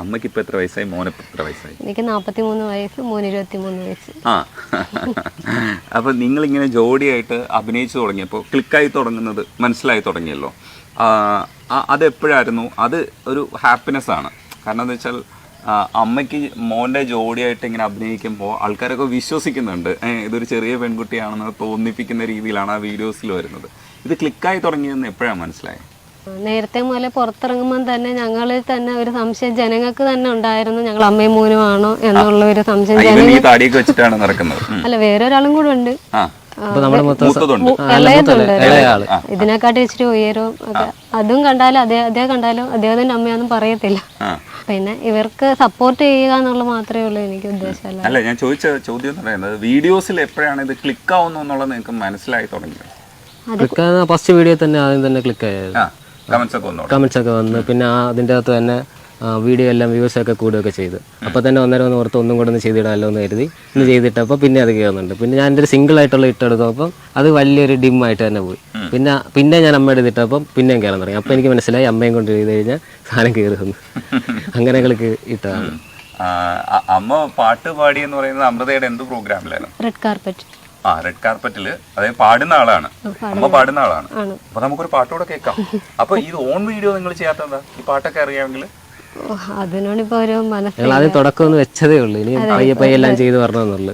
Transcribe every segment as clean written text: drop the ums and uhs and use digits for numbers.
അമ്മയ്ക്ക് ഇപ്പൊ എത്ര വയസ്സായി? മോനിപ്പോ എത്ര വയസ്സായി? എനിക്ക് 43 വയസ്സ്, മോന് 23 വയസ്സ്. ആ അപ്പൊ നിങ്ങളിങ്ങനെ ജോഡിയായിട്ട് അഭിനയിച്ചു തുടങ്ങിയപ്പോൾ ക്ലിക്കായി തുടങ്ങുന്നത് മനസ്സിലായി തുടങ്ങിയല്ലോ. അതെപ്പോഴായിരുന്നു? അത് ഒരു ഹാപ്പിനെസ് ആണ്. കാരണം എന്താ വെച്ചാൽ അമ്മയ്ക്ക് മോൻ്റെ ജോഡിയായിട്ട് ഇങ്ങനെ അഭിനയിക്കുമ്പോൾ ആൾക്കാരൊക്കെ വിശ്വസിക്കുന്നുണ്ട്, ഇതൊരു ചെറിയ പെൺകുട്ടിയാണെന്ന് തോന്നിപ്പിക്കുന്ന രീതിയിലാണ് ആ വീഡിയോസിൽ വരുന്നത്. ഇത് ക്ലിക്കായി തുടങ്ങിയെന്ന് എപ്പോഴാണ് മനസ്സിലായത്? നേരത്തെ മുതലേ പുറത്തിറങ്ങുമ്പോൾ തന്നെ ഞങ്ങളിൽ തന്നെ ഒരു സംശയം ജനങ്ങൾക്ക് തന്നെ ഉണ്ടായിരുന്നു, ഞങ്ങൾ അമ്മയും മോനും ആണോ എന്നുള്ള ഒരു സംശയം. താടിയൊക്കെ വെച്ചിട്ടാണ് നടക്കുന്നത്? അല്ല, വേറെ ഒരാളും കൂടെ ഉണ്ട്, ഇതിനെക്കാട്ടി ഇച്ചിരി ഉയരവും ഒക്കെ. അതും കണ്ടാലും അദ്ദേഹം കണ്ടാലും അദ്ദേഹത്തിന്റെ അമ്മയൊന്നും പറയത്തില്ല. പിന്നെ ഇവർക്ക് സപ്പോർട്ട് ചെയ്യുക എന്നുള്ള മാത്രമേ ഉള്ളൂ എനിക്ക് ഉദ്ദേശമല്ല. അല്ല, ഞാൻ ചോദിച്ച ചോദ്യം എന്ന് പറയുന്നത് വീഡിയോസിൽ എപ്പോഴാണ് ഇത് ക്ലിക്ക് ആവുന്നു എന്നുള്ളത് നിങ്ങൾക്ക് മനസ്സിലായി തുടങ്ങിയത്? ഫസ്റ്റ് വീഡിയോ തന്നെ ആദ്യം തന്നെ ക്ലിക്ക് ആയത്. കമന്റ്സ് ഒക്കെ വന്ന് പിന്നെ അതിൻ്റെ അകത്ത് തന്നെ വീഡിയോ എല്ലാം വ്യൂസൊക്കെ കൂടുകയൊക്കെ ചെയ്ത് അപ്പോൾ തന്നെ ഒന്നേരം ഓർത്ത് ഒന്നും കൂടെ ഒന്ന് ചെയ്തിടാമല്ലോ എന്ന് കരുതി ഇന്ന് ചെയ്തിട്ടപ്പോൾ പിന്നെ അത് കയറുന്നുണ്ട്. പിന്നെ ഞാൻ എൻ്റെ ഒരു സിംഗിൾ ആയിട്ടുള്ള ഇട്ടെടുത്തപ്പം അത് വലിയൊരു ഡിമ്മായിട്ട് തന്നെ പോയി. പിന്നെ ഞാൻ അമ്മയുടെ ഇതിട്ടപ്പം പിന്നെയും കയറാൻ തുടങ്ങി. അപ്പോൾ എനിക്ക് മനസ്സിലായി അമ്മയും കൊണ്ട് ചെയ്ത് കഴിഞ്ഞാൽ സാധനം കയറുന്നു. അങ്ങനെ കളിക്ക് ഇട്ടതാണ്. അമ്മ പാട്ട് പാടി എന്ന് പറയുന്നത് അമൃതയുടെ എന്ത് പ്രോഗ്രാമിലായിരുന്നു? Red carpet. റെഡ് കാർപ്പറ്റില് അതായത് പാടുന്ന ആളാണ്, അമ്മ പാടുന്ന ആളാണ്. അപ്പൊ നമുക്കൊരു പാട്ടുകൂടെ കേൾക്കാം. അപ്പൊ ഇത് ഓൺ വീഡിയോ നിങ്ങൾ ചെയ്യാത്തതാ? ഈ പാട്ടൊക്കെ അറിയാമെങ്കിൽ അതിനോടിപ്പോ ഒരു ഞങ്ങൾ ആദ്യം തുടക്കം ഒന്ന് വെച്ചതേ ഉള്ളൂ. ഇനി പയ്യെ എല്ലാം ചെയ്ത് വരണമെന്നുള്ളു.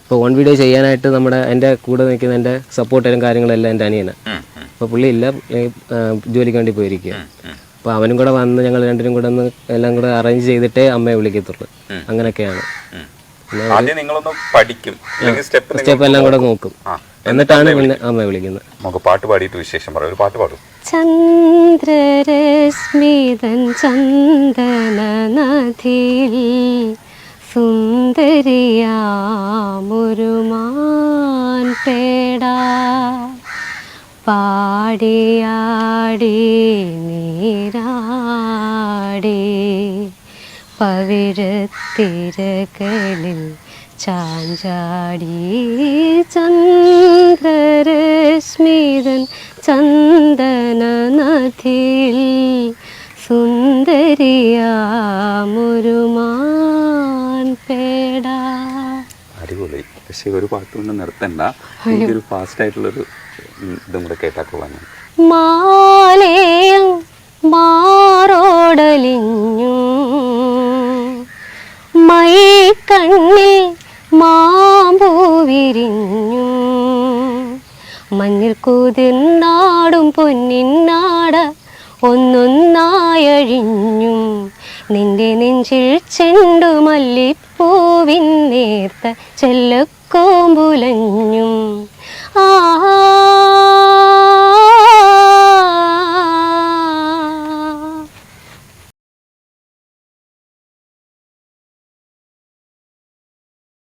ഇപ്പോൾ ഓൺ വീഡിയോ ചെയ്യാനായിട്ട് എൻ്റെ കൂടെ നിൽക്കുന്ന എൻ്റെ സപ്പോർട്ടും കാര്യങ്ങളെല്ലാം എൻ്റെ അനിയനാണ്. അപ്പോൾ പുള്ളി ഇല്ല, ജോലിക്ക് വേണ്ടി പോയിരിക്കുക. അപ്പോൾ അവനും കൂടെ വന്ന് ഞങ്ങൾ രണ്ടിനും കൂടെ ഒന്ന് എല്ലാം കൂടെ അറേഞ്ച് ചെയ്തിട്ടേ അമ്മയെ വിളിക്കത്തുള്ളൂ. അങ്ങനെയൊക്കെയാണ്. സ്റ്റെപ്പ് എല്ലാം കൂടെ നോക്കും, എന്നിട്ടാണ് പിന്നെ അമ്മയെ വിളിക്കുന്നത്. നമുക്ക് പാട്ട് പാടിയിട്ട് വിശേഷം പറയാം. ഒരു പാട്ട് പാടും. ചന്ദ്രരശ്മിതൻ ചന്ദനനദിയിൽ സുന്ദരിയാമൊരു മാൻപേട പാടിയാടി നീരാടി പവിഴത്തിരകളിൽ ചാഞ്ചാടി ചന്ദ്രരശ്മിതൻ ചന്ദനനദിയിൽ സുന്ദരിയാമൊരു മാൻപേട. അടിപൊളി. പക്ഷേ ഒരു പാട്ട് കൊണ്ട് നിർത്തണ്ട, എനിക്കൊരു ഫാസ്റ്റ് ആയിട്ടുള്ളൊരു ഇതും കൂടെ കേട്ടാ പോവാൻ. മാലയം മാറോടലിഞ്ഞു മൈക്കണ്ണിൽ മാമ്പൂ വിരിഞ്ഞു മഞ്ഞിൽ കുതിർന്നാടും പൊന്നിന്നാട ഒന്നൊന്നായഴിഞ്ഞു നിന്റെ നെഞ്ചിൽ ചെണ്ടു മല്ലിപ്പൂവിൻ നേർത്ത ചെല്ലക്കോമ്പുലഞ്ഞു. ആ